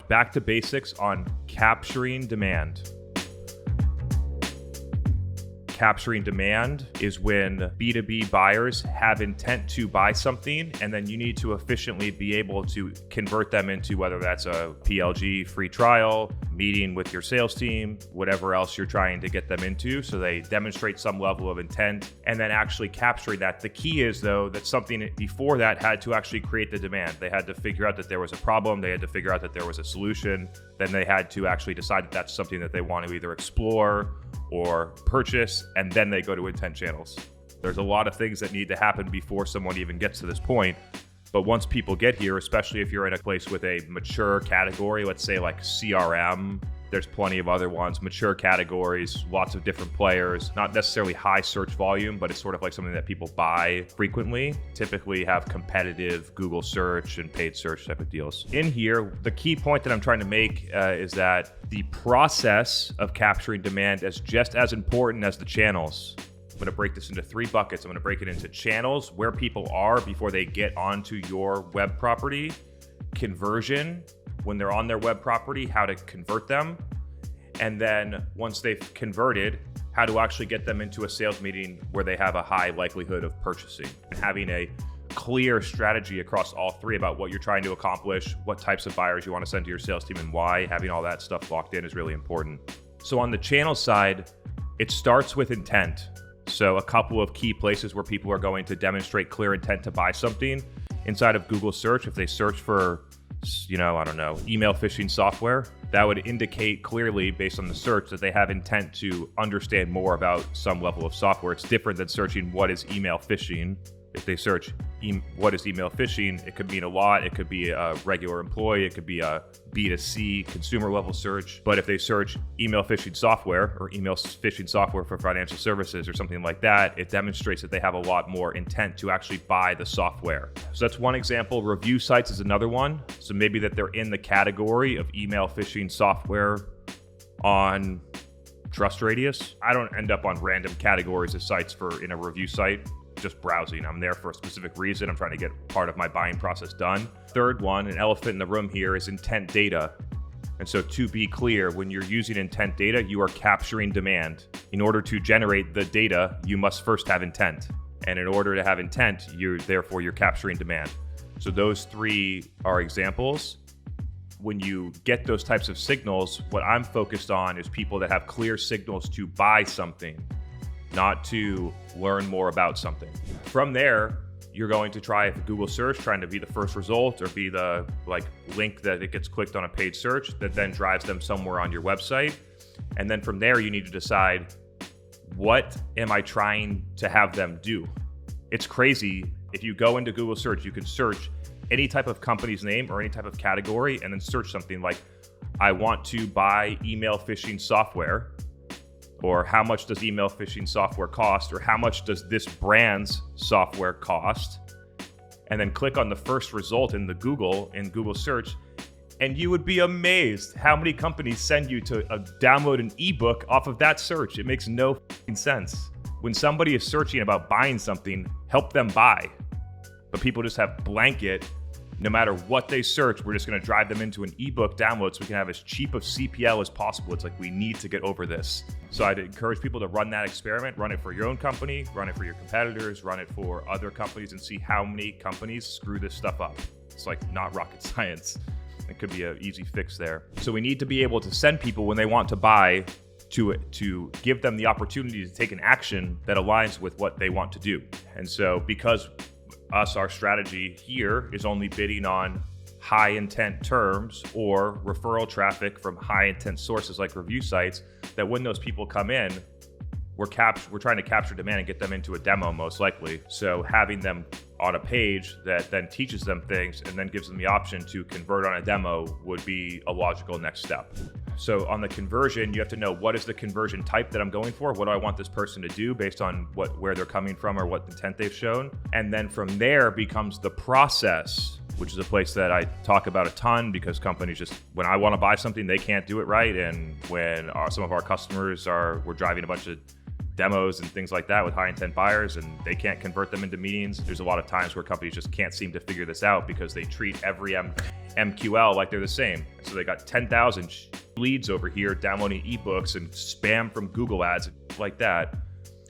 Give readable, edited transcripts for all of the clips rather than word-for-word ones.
back to basics on capturing demand. Capturing demand is when B2B buyers have intent to buy something, and then you need to efficiently be able to convert them into whether that's a PLG free trial, meeting with your sales team, whatever else you're trying to get them into, so they demonstrate some level of intent, and then actually capturing that. The key is, though, that something before that had to actually create the demand. They had to figure out that there was a problem, they had to figure out that there was a solution, then they had to actually decide that that's something that they want to either explore or purchase, and then they go to intent channels. There's a lot of things that need to happen before someone even gets to this point. But once people get here, especially if you're in a place with a mature category, let's say like CRM, there's plenty of other ones, mature categories, lots of different players, not necessarily high search volume, but it's sort of like something that people buy frequently, typically have competitive Google search and paid search type of deals. In here, the key point that I'm trying to make is that the process of capturing demand is just as important as the channels. I'm going to break this into 3 buckets. I'm going to break it into channels, where people are before they get onto your web property, conversion, when they're on their web property, how to convert them, and then once they've converted, how to actually get them into a sales meeting where they have a high likelihood of purchasing. Having a clear strategy across all 3 about what you're trying to accomplish, what types of buyers you want to send to your sales team, and why. Having all that stuff locked in is really important. So on the channel side, it starts with intent. So a couple of key places where people are going to demonstrate clear intent to buy something inside of Google search. If they search for, email phishing software, that would indicate clearly based on the search that they have intent to understand more about some level of software. It's different than searching what is email phishing. If they search what is email phishing, it could mean a lot. It could be a regular employee. It could be a B2C consumer level search. But if they search email phishing software or email phishing software for financial services or something like that, it demonstrates that they have a lot more intent to actually buy the software. So that's one example. Review sites is another one. So maybe that they're in the category of email phishing software on TrustRadius. I don't end up on random categories of sites in a review site. Just browsing. I'm there for a specific reason. I'm trying to get part of my buying process done. Third one, an elephant in the room here, is intent data. And so to be clear, when you're using intent data, you are capturing demand. In order to generate the data, you must first have intent. And in order to have intent, you're capturing demand. So those 3 are examples. When you get those types of signals, what I'm focused on is people that have clear signals to buy something, not to learn more about something. From there, you're going to try Google search, trying to be the first result or be the link that it gets clicked on a paid search that then drives them somewhere on your website. And then from there, you need to decide, what am I trying to have them do? It's crazy. If you go into Google search, you can search any type of company's name or any type of category and then search something like, I want to buy email phishing software, or how much does email phishing software cost, or how much does this brand's software cost, and then click on the first result in Google search, and you would be amazed how many companies send you to download an ebook off of that search. It makes no sense. When somebody is searching about buying something, help them buy. But people just have blanket, no matter what they search, we're just going to drive them into an ebook download so we can have as cheap of CPL as possible. It's like, we need to get over this. So I'd encourage people to run that experiment, run it for your own company, run it for your competitors, run it for other companies, and see how many companies screw this stuff up. It's like not rocket science. It could be an easy fix there. So we need to be able to send people when they want to buy to give them the opportunity to take an action that aligns with what they want to do. And so because our strategy here is only bidding on high intent terms or referral traffic from high intent sources like review sites, that when those people come in, we're trying to capture demand and get them into a demo most likely. So having them on a page that then teaches them things and then gives them the option to convert on a demo would be a logical next step. So on the conversion, you have to know, what is the conversion type that I'm going for? What do I want this person to do based on where they're coming from or what intent they've shown? And then from there becomes the process, which is a place that I talk about a ton, because companies when I want to buy something, they can't do it right. And when some of our customers we're driving a bunch of demos and things like that with high intent buyers, and they can't convert them into meetings. There's a lot of times where companies just can't seem to figure this out because they treat every MQL like they're the same. So they got 10,000 leads over here downloading ebooks and spam from Google ads like that.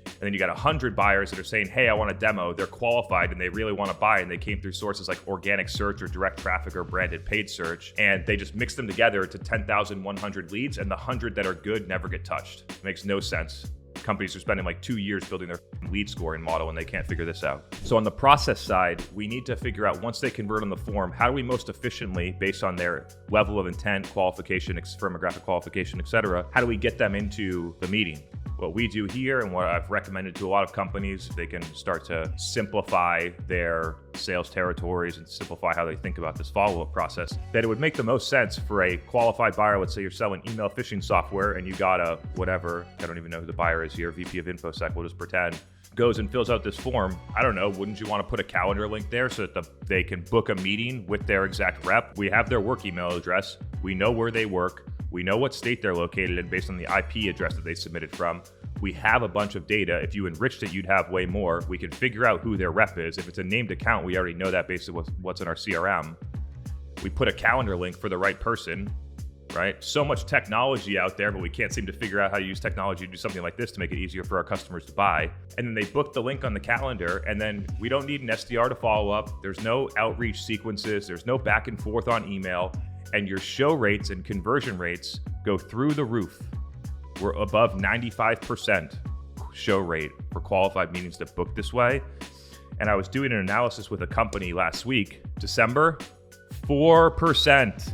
And then you got 100 buyers that are saying, hey, I want a demo. They're qualified and they really want to buy. And they came through sources like organic search or direct traffic or branded paid search. And they just mix them together to 10,100 leads. And the 100 that are good never get touched. It makes no sense. Companies are spending like 2 years building their lead scoring model and they can't figure this out. So on the process side, we need to figure out, once they convert on the form, how do we most efficiently, based on their level of intent, qualification, firmographic qualification, etc., how do we get them into the meeting? What we do here and what I've recommended to a lot of companies, they can start to simplify their sales territories and simplify how they think about this follow-up process, that it would make the most sense for a qualified buyer. Let's say you're selling email phishing software and you got a whatever, I don't even know who the buyer is here, VP of InfoSec, we'll just pretend, goes and fills out this form. I don't know, wouldn't you want to put a calendar link there so that they can book a meeting with their exact rep? We have their work email address. We know where they work. We know what state they're located in based on the IP address that they submitted from. We have a bunch of data. If you enriched it, you'd have way more. We can figure out who their rep is. If it's a named account, we already know that based on what's in our CRM. We put a calendar link for the right person, right? So much technology out there, but we can't seem to figure out how to use technology to do something like this to make it easier for our customers to buy. And then they book the link on the calendar, and then we don't need an SDR to follow up. There's no outreach sequences. There's no back and forth on email. And your show rates and conversion rates go through the roof. We're above 95% show rate for qualified meetings that book this way. And I was doing an analysis with a company last week, December, 4%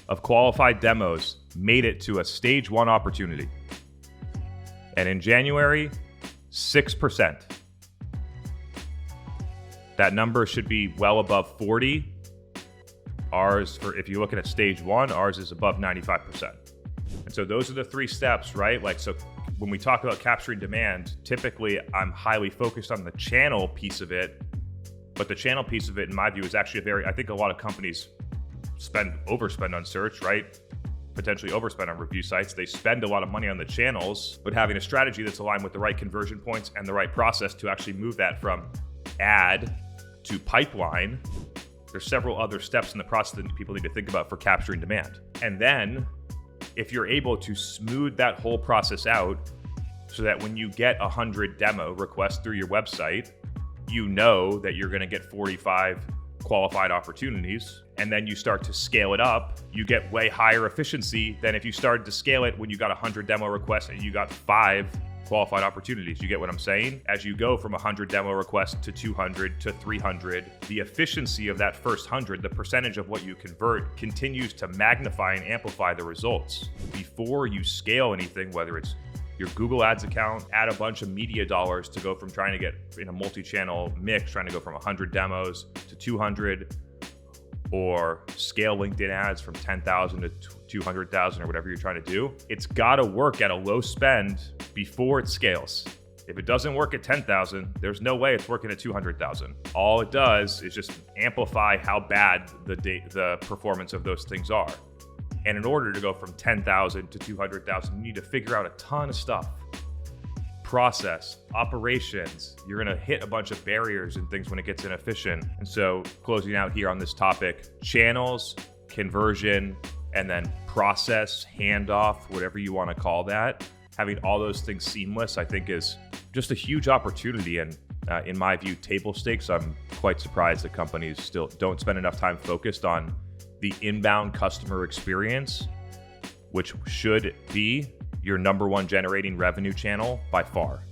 of qualified demos made it to a stage 1 opportunity. And in January, 6%. That number should be well above 40. Ours, if you're looking at stage 1, ours is above 95%. And so those are the 3 steps, right? Like, so when we talk about capturing demand, typically I'm highly focused on the channel piece of it, but the channel piece of it, in my view, is actually I think a lot of companies overspend on search, right? Potentially overspend on review sites. They spend a lot of money on the channels, but having a strategy that's aligned with the right conversion points and the right process to actually move that from ad to pipeline. There's several other steps in the process that people need to think about for capturing demand. And then if you're able to smooth that whole process out so that when you get 100 demo requests through your website, you know that you're going to get 45 qualified opportunities, and then you start to scale it up, you get way higher efficiency than if you started to scale it when you got 100 demo requests and you got 5 qualified opportunities. You get what I'm saying? As you go from 100 demo requests to 200 to 300, the efficiency of that first 100, the percentage of what you convert, continues to magnify and amplify the results. Before you scale anything, whether it's your Google Ads account, add a bunch of media dollars to go from trying to get in a multi-channel mix, trying to go from 100 demos to 200, or scale LinkedIn ads from 10,000 to 200,000 or whatever you're trying to do. It's got to work at a low spend before it scales. If it doesn't work at 10,000, there's no way it's working at 200,000. All it does is just amplify how bad the performance of those things are. And in order to go from 10,000 to 200,000, you need to figure out a ton of stuff. Process, operations, you're gonna hit a bunch of barriers and things when it gets inefficient. And so closing out here on this topic, channels, conversion, and then process, handoff, whatever you wanna call that, having all those things seamless, I think is just a huge opportunity. And in my view, table stakes. I'm quite surprised that companies still don't spend enough time focused on the inbound customer experience, which should be your number 1 generating revenue channel by far.